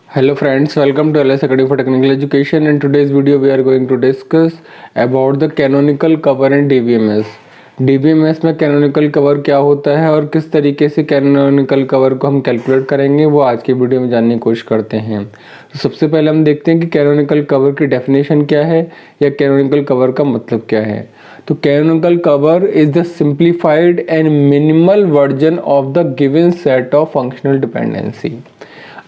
Hello friends, welcome to LS Academy for Technical Education. In today's video we are going to discuss about the canonical cover in DBMS. DBMS में canonical cover क्या होता है और किस तरीके से canonical cover को हम कैलकुलेट करेंगे वो आज की वीडियो में जानने की कोशिश करते हैं। तो सबसे पहले हम देखते हैं कि कैनोनिकल कवर की डेफिनेशन क्या है या कैनोनिकल कवर का मतलब क्या है। तो canonical cover is the simplified and minimal version of the given set of functional dependency.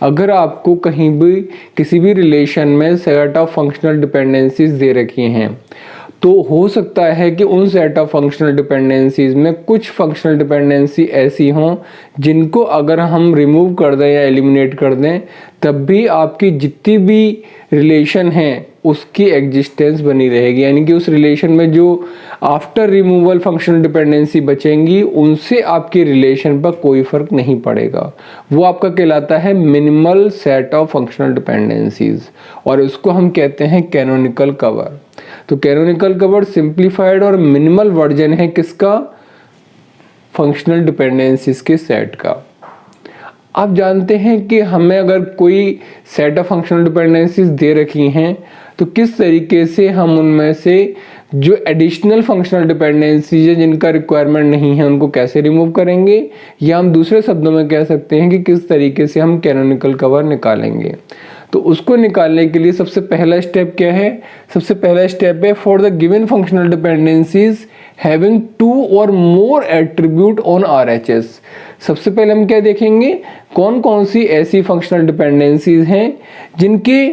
अगर आपको कहीं भी किसी भी रिलेशन में सेट ऑफ फंक्शनल डिपेंडेंसीज दे रखी हैं तो हो सकता है कि उन सेट ऑफ फंक्शनल डिपेंडेंसीज में कुछ फंक्शनल डिपेंडेंसी ऐसी हों जिनको अगर हम रिमूव कर दें या एलिमिनेट कर दें तब भी आपकी जितनी भी रिलेशन है उसकी एग्जिस्टेंस बनी रहेगी, यानी कि उस रिलेशन में जो आफ्टर रिमूवल फंक्शनल डिपेंडेंसी बचेंगी उनसे आपके रिलेशन पर कोई फर्क नहीं पड़ेगा। वो आपका कहलाता है minimal set of functional dependencies और उसको हम कहते हैं कैनोनिकल कवर। तो कैनोनिकल कवर सिंप्लीफाइड और मिनिमल वर्जन है किसका? फंक्शनल डिपेंडेंसीज के सेट का। आप जानते हैं कि हमें अगर कोई सेट ऑफ फंक्शनल डिपेंडेंसीज दे रखी हैं तो किस तरीके से हम उनमें से जो एडिशनल फंक्शनल डिपेंडेंसीज है जिनका रिक्वायरमेंट नहीं है उनको कैसे रिमूव करेंगे, या हम दूसरे शब्दों में कह सकते हैं कि किस तरीके से हम कैनोनिकल कवर निकालेंगे। तो उसको निकालने के लिए सबसे पहला स्टेप क्या है? सबसे पहला स्टेप है for the given functional dependencies having 2 और मोर एट्रीब्यूट ऑन RHS। सबसे पहले हम क्या देखेंगे, कौन कौन सी ऐसी फंक्शनल डिपेंडेंसीज हैं जिनके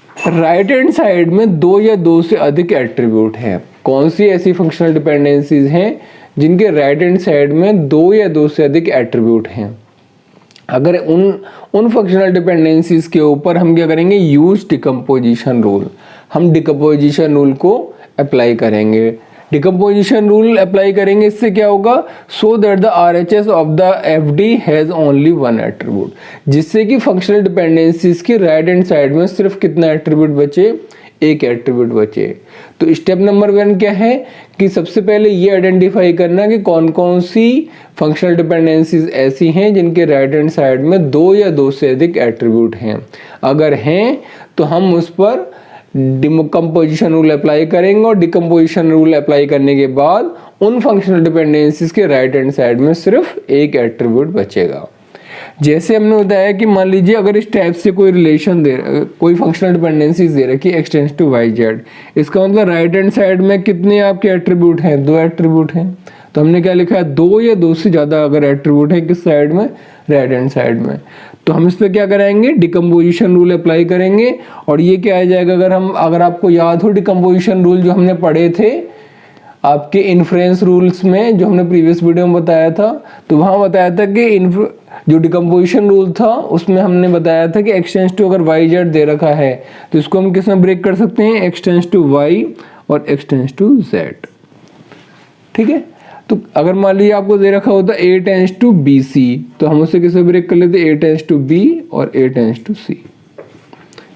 राइट हैंड साइड में 2 या 2 से अधिक एट्रीब्यूट हैं। कौन सी ऐसी फंक्शनल डिपेंडेंसीज हैं जिनके राइट हैंड साइड में 2 या 2 से अधिक एट्रीब्यूट हैं। अगर उन फंक्शनल डिपेंडेंसीज के ऊपर हम क्या करेंगे, यूज डिकम्पोजिशन रूल। हम डिकम्पोजिशन रूल को अप्लाई करेंगे। डिकम्पोजिशन रूल अप्लाई करेंगे, इससे क्या होगा, so that the RHS of the FD has only 1 attribute, जिससे कि फंक्शनल डिपेंडेंसीज के राइट हैंड साइड में सिर्फ कितना एट्रीब्यूट बचे, 1 एट्रीब्यूट बचे। तो स्टेप नंबर 1 क्या है कि सबसे पहले ये आइडेंटिफाई करना कि कौन कौन सी फंक्शनल डिपेंडेंसीज ऐसी हैं जिनके राइट हैंड साइड में 2 या 2 से अधिक एट्रीब्यूट हैं। अगर हैं तो हम उस पर डिकम्पोजिशन रूल अप्लाई करेंगे और डिकम्पोजिशन रूल अप्लाई करने के बाद उन फंक्शनल डिपेंडेंसीज के राइट हैंड साइड में सिर्फ 1 एट्रीब्यूट बचेगा। जैसे हमने बताया कि मान लीजिए अगर इस टाइप से कोई रिलेशन कोई फंक्शनल डिपेंडेंसीज दे रखी है x टेंड्स टू YZ, इसका मतलब राइट हैंड साइड में कितने आपके एट्रीब्यूट हैं, 2 एट्रीब्यूट हैं। तो हमने क्या लिखा है, 2 या 2 से ज़्यादा अगर एट्रीब्यूट है किस साइड में, राइट हैंड साइड में, तो हम इस पर क्या कराएंगे, डिकम्पोजिशन रूल अप्लाई करेंगे। और ये क्या आ जाएगा, अगर आपको याद हो डिकम्पोजिशन रूल जो हमने पढ़े थे आपके इन्फ्रेंस रूल्स में, जो हमने प्रीवियस वीडियो में बताया था, तो वहाँ बताया था कि जो डिकम्पोजिशन रूल था उसमें हमने बताया था कि x टेंड्स टू अगर YZ दे रखा है तो इसको हम किस में ब्रेक कर सकते हैं, x टेंड्स टू Y और x टेंड्स टू Z। ठीक है, तो अगर मान लीजिए आपको दे रखा होता a टेंड्स टू BC तो हम उसे किस में ब्रेक कर लेते, a टेंड्स टू B और a टेंड्स टू C।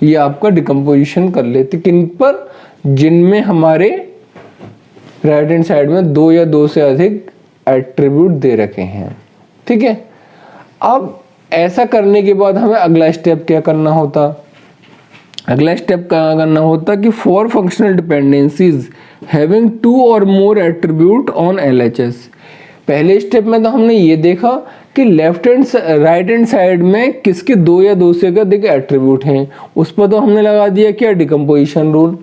ये आपका डिकम्पोजिशन कर लेते किन पर, जिनमें हमारे राइट हैंड साइड में 2 या 2 से अधिक एट्रीब्यूट दे रखे हैं। ठीक है, अब ऐसा करने के बाद हमें अगला स्टेप क्या करना होता, अगला स्टेप क्या करना होता कि फॉर फंक्शनल डिपेंडेंसीज हैविंग 2 और मोर एट्रीब्यूट ऑन LHS। पहले स्टेप में तो हमने ये देखा कि राइट हैंड साइड में किसके 2 या 2 से अधिक एट्रीब्यूट हैं, उस पर तो हमने लगा दिया क्या, डिकम्पोजिशन रूल।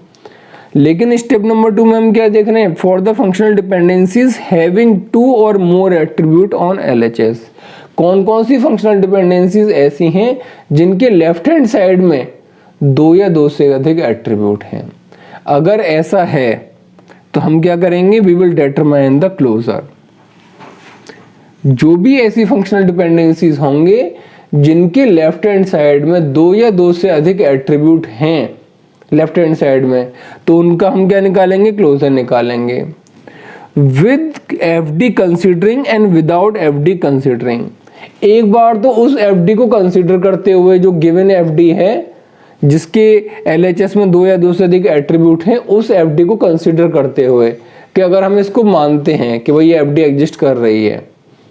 लेकिन स्टेप नंबर 2 में हम क्या देख रहे हैं, for the functional dependencies having 2 और मोर एट्रीब्यूट ऑन LHS। कौन कौन सी फंक्शनल डिपेंडेंसीज ऐसी हैं जिनके लेफ्ट हैंड साइड में 2 या 2 से अधिक एट्रीब्यूट हैं। अगर ऐसा है तो हम क्या करेंगे, we will determine the closure. जो भी ऐसी फंक्शनल डिपेंडेंसीज होंगे जिनके लेफ्ट हैंड साइड में 2 या 2 से अधिक एट्रीब्यूट हैं लेफ्ट हैंड साइड में, तो उनका हम क्या निकालेंगे, क्लोजर निकालेंगे। With FD considering and without FD considering. एक बार तो उस FD को कंसिडर करते हुए जो गिवन FD है जिसके LHS में 2 या 2 से अधिक एट्रीब्यूट हैं, उस FD को कंसिडर करते हुए कि अगर हम इसको मानते हैं कि भाई ये FD एग्जिस्ट कर रही है,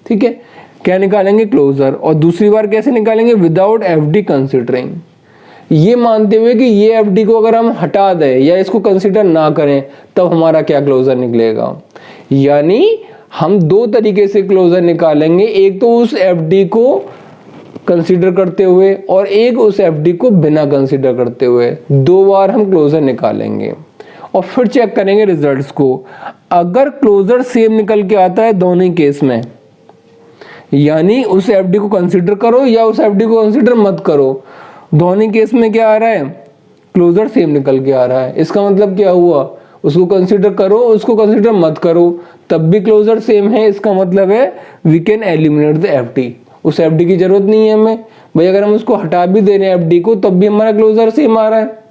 ठीक है, क्या निकालेंगे, क्लोजर। और दूसरी बार कैसे निकालेंगे, विदाउट एफडी कंसिडरिंग, ये मानते हुए कि ये एफडी को अगर हम हटा दें या इसको कंसिडर ना करें तब हमारा क्या क्लोजर निकलेगा। यानी हम दो तरीके से क्लोजर निकालेंगे, एक तो उस एफडी को कंसीडर करते हुए और एक उस एफडी को बिना कंसीडर करते हुए, दो बार हम क्लोजर निकालेंगे और फिर चेक करेंगे रिजल्ट्स को। अगर क्लोजर सेम निकल के आता है दोनों केस में, यानी उस एफडी को कंसीडर करो या उस एफडी को कंसीडर मत करो, दोनों केस में क्या आ रहा है, क्लोजर सेम निकल के आ रहा है। इसका मतलब क्या हुआ, उसको कंसीडर करो उसको कंसीडर मत करो तब भी क्लोजर सेम है। इसका मतलब है we can eliminate the FD, उस एफडी की जरूरत नहीं है हमें भाई, अगर हम उसको हटा भी दे रहे हैं एफडी को तब भी हमारा क्लोजर सेम आ रहा है।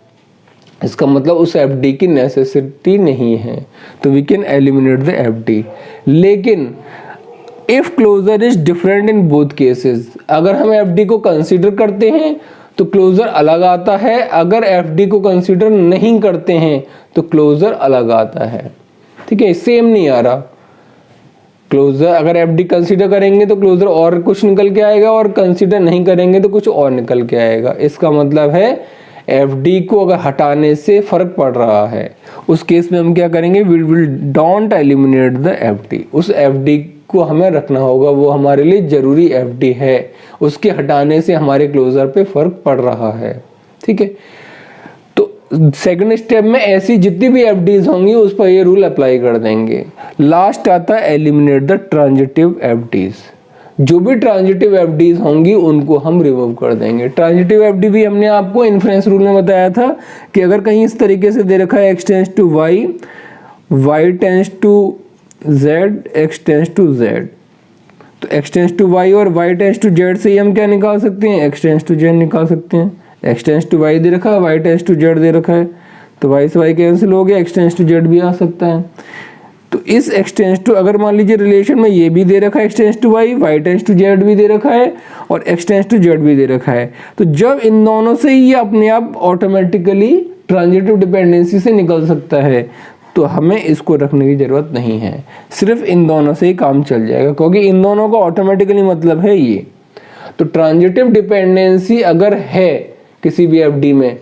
इसका मतलब उस एफडी की नेसेसिटी नहीं है, तो we can eliminate the FD. लेकिन if closure is different in both cases, अगर हम एफडी को कंसीडर करते हैं तो क्लोजर अलग आता है, अगर एफडी को कंसीडर नहीं करते हैं तो क्लोजर अलग आता है। ठीक है, सेम नहीं आ रहा। क्लोजर अगर एफडी कंसीडर करेंगे तो क्लोजर और कुछ निकल के आएगा और कंसीडर नहीं करेंगे तो कुछ और निकल के आएगा। इसका मतलब है एफडी को अगर हटाने से फर्क पड़ रहा है, उस केस में हम क्या करेंगे, we will don't eliminate the FD. उस एफडी को हमें रखना होगा, वो हमारे लिए जरूरी एफडी है, उसके हटाने से हमारे क्लोजर पे फर्क पड़ रहा है। ठीक है, तो सेकंड स्टेप में ऐसी जितनी भी एफडीज होंगी उस पर ये रूल अप्लाई कर देंगे। लास्ट आता है एलिमिनेट द ट्रांजिटिव एफडीज। जो भी ट्रांजिटिव एफडीज होंगी उनको हम रिमूव कर देंगे। ट्रांजिटिव एफडी भी हमने आपको इन्फ्रेंस रूल में बताया था कि अगर कहीं इस तरीके से दे रखा है x tends to y, y tends to z, x tends to z, तो x टेंस टू y और y टेंस टू z से ही हम क्या निकाल सकते हैं, x टेंस टू z निकाल सकते हैं। x टेंस टू y दे रखा है, y टेंस टू z दे रखा है, तो y से y कैंसिल हो गया, x टेंस टू z भी आ सकता है। तो इस x टेंस टू, अगर मान लीजिए रिलेशन में ये भी दे रखा है x tends to y tends to z भी दे रखा है और x टेंस टू z भी दे रखा है, तो जब इन दोनों से ये अपने आप ऑटोमेटिकली ट्रांजिटिव डिपेंडेंसी से निकल सकता है तो हमें इसको रखने की जरूरत नहीं है, सिर्फ इन दोनों से ही काम चल जाएगा, क्योंकि इन दोनों का ऑटोमेटिकली मतलब है ये। तो ट्रांजिटिव डिपेंडेंसी अगर है किसी भी एफडी में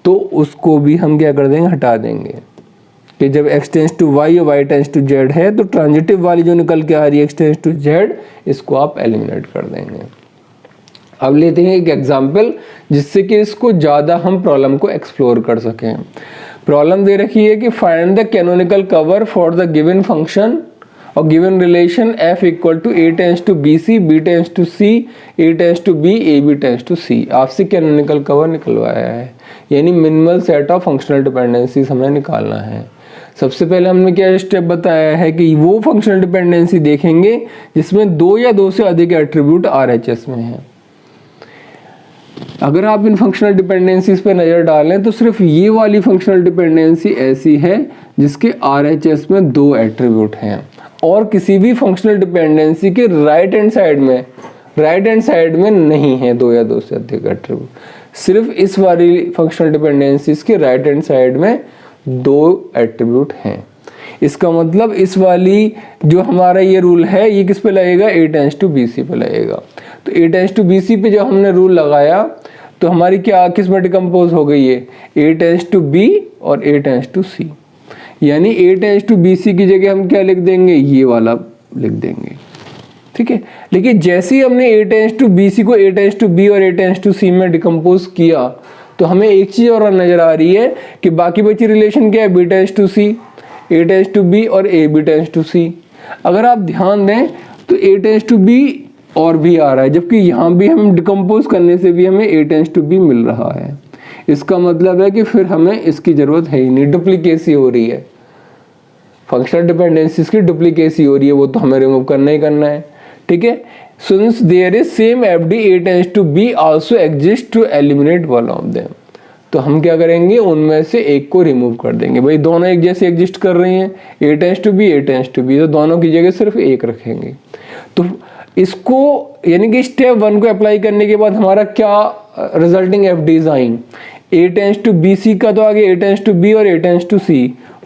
तो उसको भी हम क्या कर देंगे, हटा देंगे कि जब x टेंस टू y और y टेंस टू z है तो ट्रांजिटिव वाली जो निकल के आ रही है x टेंस टू z, इसको आप एलिमिनेट कर देंगे। अब लेते हैं एक एग्जांपल जिससे कि इसको ज़्यादा हम प्रॉब्लम को एक्सप्लोर कर सकें। प्रॉब्लम दे रखी है कि find the canonical cover for the given function और given relation f equal to a tends to bc, b tends to c, a tends to b, ab tends to c। आपसे canonical cover निकलवाया है, यानी minimal set of functional dependencies हमें निकालना है। सबसे पहले हमने क्या स्टेप बताया है कि वो फंक्शनल डिपेंडेंसी देखेंगे जिसमें दो या दो से अधिक एट्रीब्यूट RHS में है। अगर आप इन फंक्शनल डिपेंडेंसीज पे नज़र डालें तो सिर्फ ये वाली फंक्शनल डिपेंडेंसी ऐसी है जिसके RHS में दो एट्रीब्यूट हैं, और किसी भी फंक्शनल डिपेंडेंसी के राइट हैंड साइड में नहीं है दो या दो से अधिक एट्रीब्यूट। सिर्फ इस वाली फंक्शनल डिपेंडेंसीज के राइट हैंड साइड में दो एट्रीब्यूट हैं। इसका मतलब इस वाली जो हमारा ये रूल है ये किस पे लगेगा, a टेंस टू bc पे लगेगा। तो a टेंस टू bc पे जब हमने रूल लगाया तो हमारी क्या किस में डिकम्पोज हो गई है, a टेंस टू b और a टेंस टू c। यानी a टेंस टू bc की जगह हम क्या लिख देंगे, ये वाला लिख देंगे। ठीक है, लेकिन जैसे ही हमने a टेंस टू bc को a टेंस टू b और a टेंस टू c में डिकम्पोज किया तो हमें एक चीज़ और नज़र आ रही है कि बाकी बची रिलेशन क्या है, b tends to c, a tends to b और a b tends to c। अगर आप ध्यान दें तो a टेंस टू b और भी आ रहा है, जबकि यहाँ भी हम डिकम्पोज करने से भी हमें a टेंस टू b मिल रहा है। इसका मतलब है कि फिर हमें इसकी ज़रूरत है ही नहीं, डुप्लीकेसी हो रही है, फंक्शनल डिपेंडेंसीज की डुप्लीकेसी हो रही है, वो तो हमें रिमूव करना ही करना है। ठीक है, since there is same FD a tends to b also exist to eliminate one of them, तो हम क्या करेंगे, उनमें से एक को रिमूव कर देंगे। भाई दोनों एक जैसे एग्जिस्ट कर रही हैं, a tends to b, a tends to b, तो दोनों की जगह सिर्फ एक रखेंगे। तो इसको यानी कि स्टेप 1 को अप्लाई करने के बाद हमारा क्या रिजल्टिंग एफडीज आई, a टेंस टू bc का तो आगे a टेंस टू b और a टेंस टू c,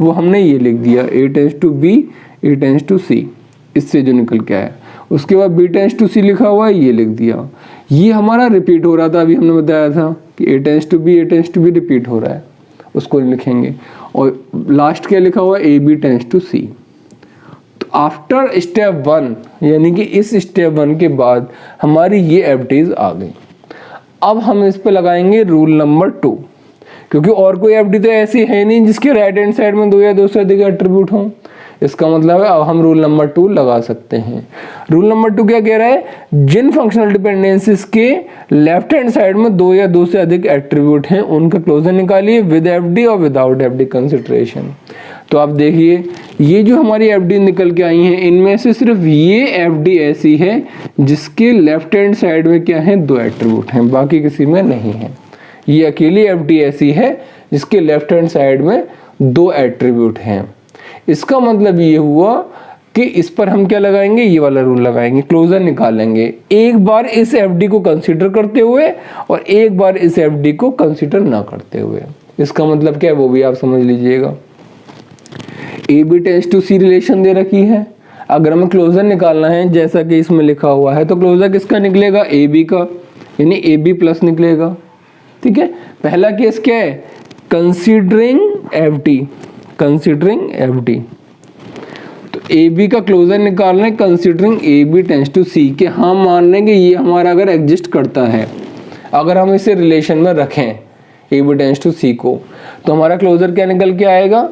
वो हमने ये लिख दिया a tends to b, a tends to c, इससे जो निकल के आया। उसके बाद बी टेंस टू सी लिखा हुआ है, ये लिख दिया। ये हमारा रिपीट हो रहा था, अभी हमने बताया था कि ए टेंस टू बी रिपीट हो रहा है, उसको लिखेंगे। और लास्ट क्या लिखा हुआ है, ए बी टेंस टू सी। तो आफ्टर स्टेप 1 यानी कि इस स्टेप 1 के बाद हमारी ये एफडीज आ गई। अब हम इस पे लगाएंगे रूल नंबर 2, क्योंकि और कोई एफडी तो ऐसी है नहीं जिसके राइट हैंड साइड में 2 या 2 से अधिक एट्रीब्यूट हों। इसका मतलब है अब हम रूल नंबर 2 लगा सकते हैं। रूल नंबर 2 क्या कह रहा है, जिन फंक्शनल डिपेंडेंसीज के लेफ्ट हैंड साइड में 2 या 2 से अधिक एट्रीब्यूट हैं उनका क्लोजर निकालिए विद एफडी और विदाउट एफडी कंसिडरेशन। तो आप देखिए ये जो हमारी एफडी निकल के आई हैं, इनमें से सिर्फ ये एफडी ऐसी है जिसके लेफ्ट हैंड साइड में क्या है, 2 एट्रीब्यूट हैं, बाकी किसी में नहीं है। ये अकेली एफडी ऐसी है जिसके लेफ्ट हैंड साइड में 2 एट्रीब्यूट हैं। इसका मतलब ये हुआ कि इस पर हम क्या लगाएंगे, ये वाला रूल लगाएंगे, क्लोजर निकालेंगे एक बार इस एफडी को कंसीडर करते हुए और एक बार इस एफडी को कंसीडर ना करते हुए। इसका मतलब क्या है वो भी आप समझ लीजिएगा। A B tends to C relation दे रखी है, अगर हमें क्लोजर निकालना है जैसा कि इसमें लिखा हुआ है तो क्लोजर किसका निकलेगा, ए बी का, यानी ए बी प्लस निकलेगा। ठीक है, पहला केस क्या है, कंसीडरिंग एफडी, कंसीडरिंग एफडी। तो ए बी का क्लोजर निकालना है considering A B tends to C, के हम मान लेंगे ये हमारा अगर एग्जिस्ट करता है, अगर हम इसे रिलेशन में रखें ए बी टेंस टू सी को, तो हमारा क्लोजर क्या निकल के आएगा।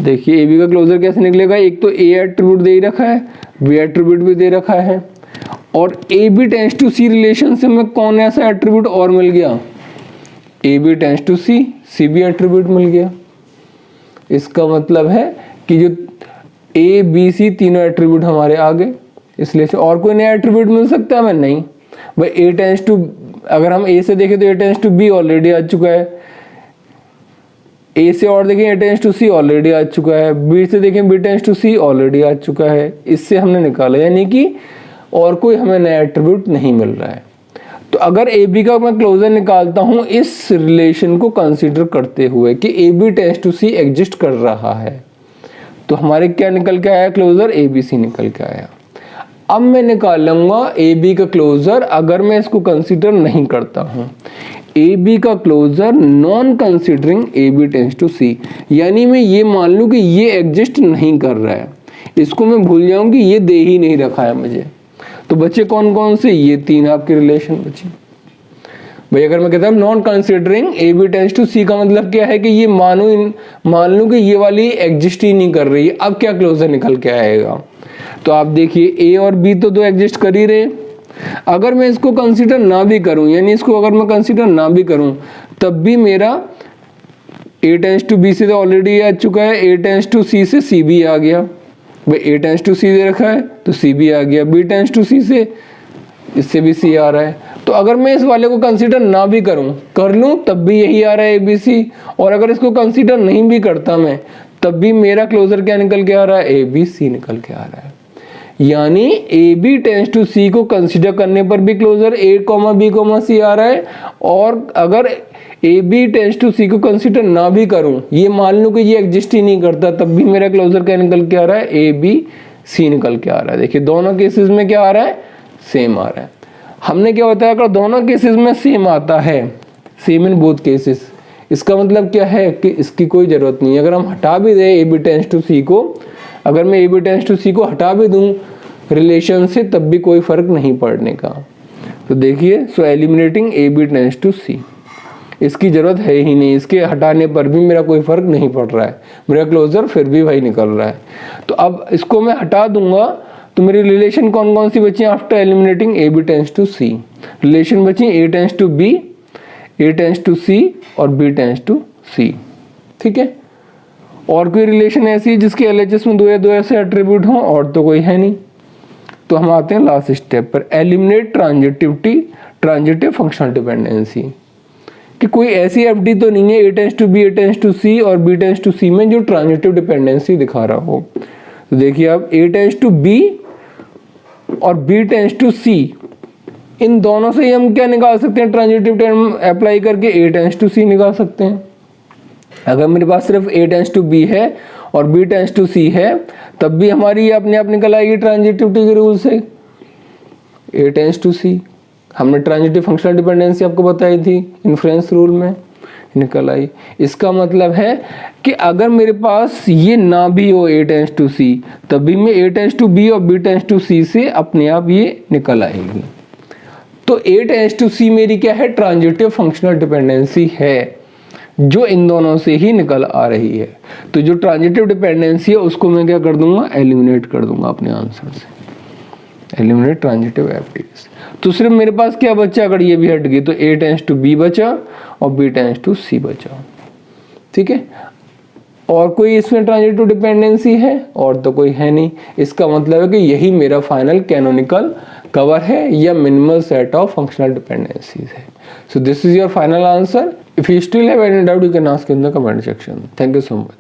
देखिए ए बी का क्लोजर कैसे निकलेगा, एक तो ए एट्रीब्यूट दे ही रखा है, बी एट्रीब्यूट भी दे रखा है, और A B tends to C relation से हमें कौन ऐसा एट्रीब्यूट और मिल गया, A B tends to C, C B attribute मिल गया। इसका मतलब है कि जो ए बी सी तीनों एट्रीब्यूट हमारे आ गए, इसलिए से और कोई नया एट्रीब्यूट मिल सकता है हमें, नहीं भाई। ए टेंस टू, अगर हम ए से देखें तो A tends to B already आ चुका है, ए से और देखें A tends to C already आ चुका है, बी से देखें B tends to C already आ चुका है, इससे हमने निकाला, यानी कि और कोई हमें नया एट्रीब्यूट नहीं मिल रहा है। तो अगर ए बी का मैं क्लोजर निकालता हूं इस रिलेशन को कंसीडर करते हुए कि A B tends to C exist कर रहा है, तो हमारे क्या निकल के आया, क्लोजर ए बी सी निकल के आया। अब मैं निकालूंगा ए बी का क्लोजर अगर मैं इसको कंसीडर नहीं करता हूं, ए बी का closure non considering A B tends to C, यानी मैं ये मान लूं कि ये एग्जिस्ट नहीं कर रहा है, इसको मैं भूल जाऊं कि ये दे ही नहीं रखा है मुझे। तो बच्चे कौन कौन से, ये 3 आपके रिलेशन बचे भाई। अगर मैं कहता हूँ non considering A B tends to C का मतलब क्या है कि ये मान लूं कि ये वाली एग्जिस्ट ही नहीं कर रही है। अब क्या क्लोजर निकल के आएगा, तो आप देखिए ए और बी तो 2 एग्जिस्ट कर ही रहे। अगर मैं इसको कंसीडर ना भी करूं, यानी इसको अगर मैं कंसीडर ना भी करूं, तब भी मेरा ए टेंस टू बी से तो ऑलरेडी आ चुका है, ए टेंस टू सी से सी भी आ गया भाई। ए टेंस टू सी दे रखा है तो सी भी आ गया, बी टेंस टू सी से इससे भी सी आ रहा है। तो अगर मैं इस वाले को कंसीडर ना भी कर लूं तब भी यही आ रहा है ए बी सी, और अगर इसको कंसीडर नहीं भी करता मैं तब भी मेरा क्लोजर क्या निकल के आ रहा है, ए बी सी निकल के आ रहा है। यानी ए बी टेंस टू सी को कंसीडर करने पर भी क्लोजर ए कॉमा बी कॉमा सी आ रहा है, और अगर ए बी टेंस टू सी को कंसीडर ना भी करूं, ये मान लूं कि ये एग्जिस्ट ही नहीं करता, तब भी मेरा क्लोजर क्या निकल के आ रहा है, ए बी सी निकल के आ रहा है। देखिए दोनों केसेस में क्या आ रहा है, सेम आ रहा है। हमने क्या बताया, अगर दोनों केसेस में सेम आता है, सेम इन बोथ केसेस, इसका मतलब क्या है कि इसकी कोई जरूरत नहीं है। अगर हम हटा भी दें ए बी टेंस टू सी को, अगर मैं ए बी टेंस टू सी को हटा भी दूं रिलेशन से, तब भी कोई फर्क नहीं पड़ने का। तो देखिए, so eliminating A B tends to C, इसकी जरूरत है ही नहीं, इसके हटाने पर भी मेरा कोई फर्क नहीं पड़ रहा है, मेरा क्लोजर फिर भी वही निकल रहा है। तो अब इसको मैं हटा दूंगा तो मेरी रिलेशन कौन कौन सी बची after eliminating A B tends to C, relation बची A tends to B, A tends to C और बी टेंस टू सी। ठीक है, और कोई रिलेशन ऐसी है जिसके एलएचएस में 2 या 2 ऐसे एट्रीब्यूट हों, और तो कोई है नहीं। तो हम आते हैं लास्ट स्टेप पर, eliminate transitivity, transitive functional dependency, कि कोई ऐसी एफडी तो नहीं है A tends to B, A tends to C और बी टेंस टू सी में जो ट्रांजिटिव डिपेंडेंसी दिखा रहा हो। तो देखिए आप ए टेंस टू बी और बी टेंस टू सी, इन दोनों से ही हम क्या निकाल सकते हैं, ट्रांजिटिव टर्म अप्लाई करके ए टेंस टू सी निकाल सकते हैं। अगर मेरे पास सिर्फ ए टेंस टू बी है और बी टेंस टू सी है, तब भी हमारी ये अपने आप निकल आएगी ट्रांजिटिविटी के रूल से। A टेंड्स टू C, हमने ट्रांजिटिव फंक्शनल डिपेंडेंसी आपको बताई थी इन्फ्लुएंस रूल में, निकल आई। इसका मतलब है कि अगर मेरे पास ये ना भी हो A टेंड्स टू C, तभी मैं A टेंड्स टू B और B टेंड्स टू C से अपने आप ये निकल आएगी। तो A टेंड्स टू C मेरी क्या है, ट्रांजिटिव फंक्शनल डिपेंडेंसी है, जो इन दोनों से ही निकल आ रही है। तो जो ट्रांजिटिव डिपेंडेंसी है उसको मैं क्या कर दूंगा, एलिमिनेट कर दूंगा अपने आंसर से, एलिमिनेट ट्रांजिटिव एफडीएस। तो सिर्फ मेरे पास क्या बचा, अगर ये भी हट गई तो A टेंड्स टू B बचा और B टेंड्स टू C बचा। ठीक है, और कोई इसमें ट्रांजिटिव डिपेंडेंसी है और तो कोई है नहीं। इसका मतलब है कि यही मेरा फाइनल कैनोनिकल कवर है या minimal set of functional dependencies है। So this is your final answer. If you still have any doubt you can ask in the comment section. Thank you so much.